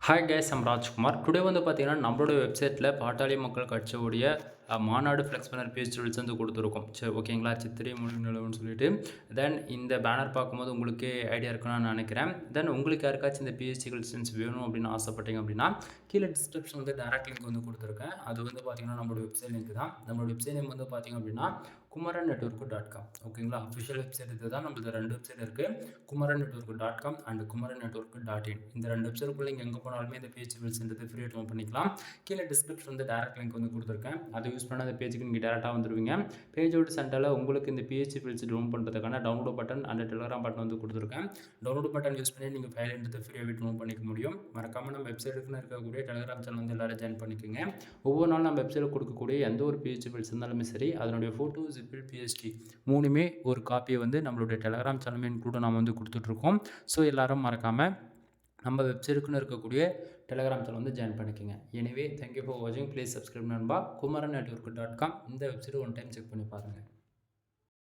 Hi guys, I'm Rajkumar. Today வந்து பார்த்தீங்கன்னா, நம்மளோட வெப்சைட்டில் பாட்டாளி மக்கள் கட்சியுடைய மாநாடு ஃப்ளெக்ஸ் பேனர் பேஜ் டீல்ஸ் வந்து கொடுத்துருக்கோம். சரி, ஓகேங்களா? சித்திரை மொழி நிலவுன்னு சொல்லிட்டு தென் இந்த பேனர் பார்க்கும்போது உங்களுக்கே ஐடியா இருக்குன்னு நான் நினைக்கிறேன். தென் உங்களுக்கு யாருக்காச்சும் இந்த பிஹெச்டி கலெக்ஷன்ஸ் வேணும் அப்படின்னு ஆசைப்பட்டீங்க அப்படின்னா கீழே டிஸ்கிரிப்ஷன் வந்து டேரக்ட் லிங்க் வந்து கொடுத்துருக்கேன். அது வந்து பார்த்தீங்கன்னா நம்மளோட வெப்சைட் லிங்க் தான். நம்மளோட வெப்சைட் நேம் வந்து பார்த்தீங்க அப்படின்னா kumaran.network.com. ஓகேங்களா? அஃபிஷியல் வெப்சைட் இது தான். நம்மளுக்கு 2 வெப்சைட் இருக்குது. kumaran.network.com and kumaran.network.in. இந்த 2 வெப்சைட்டுக்குள்ளே நீங்கள் எங்கே போனாலுமே இந்த பேஜ் பில்ஸ்ன்றது ஃப்ரீ டவுன் பண்ணிக்கலாம். கீழே டிஸ்கிரிப்ஷன் வந்து டேரக்ட் லிங்க் வந்து கொடுத்துருக்கேன். அதை யூஸ் பண்ண அந்த பேஜுக்கு நீங்கள் டேரெக்டாக வந்துடுவீங்க. பேஜோட சென்டரில் உங்களுக்கு இந்த பிஹெச்பி பில்ஸ் டவுன் பண்ணுறதுக்கான download button and Telegram button வந்து கொடுத்துருக்கேன். டவுன்லோட் பட்டன் யூஸ் பண்ணி நீங்கள் ஃபைல்ன்றது ஃப்ரீயாகவே டவுன் பண்ணிக்க முடியும். மறக்காமல் நம்ம வெப்சைட்டுக்குன்னு இருக்கக்கூடிய டெலிகிராம் சேனல் வந்து எல்லாரும் ஜாயின் பண்ணிக்கோங்க. ஒவ்வொரு நாளும் நம்ம வெப்சைட்டில் கொடுக்கக்கூடிய எந்த ஒரு பிஹெச்பி பில்ஸ் இருந்தாலுமே சரி, அதனுடைய ஃபோட்டோ ஜிப்பில் பிஹெச்டி மூணுமே ஒரு காப்பியை வந்து நம்மளுடைய டெலிகிராம் சேனலுமே இன்க்ளூட நம்ம வந்து கொடுத்துட்ருக்கோம். ஸோ எல்லோரும் மறக்காமல் நம்ம வெப்சைட்டுக்குன்னு இருக்கக்கூடிய டெலிகிராம் சேனல் வந்து ஜாயின் பண்ணிக்கோங்க. எனிவே தேங்க்யூ ஃபார் வாட்சிங். ப்ளீஸ் சப்ஸ்கிரைப் நண்பா. kumaran.network.com. இந்த வெப்சைட் ஒன் டைம் செக் பண்ணி பாருங்கள்.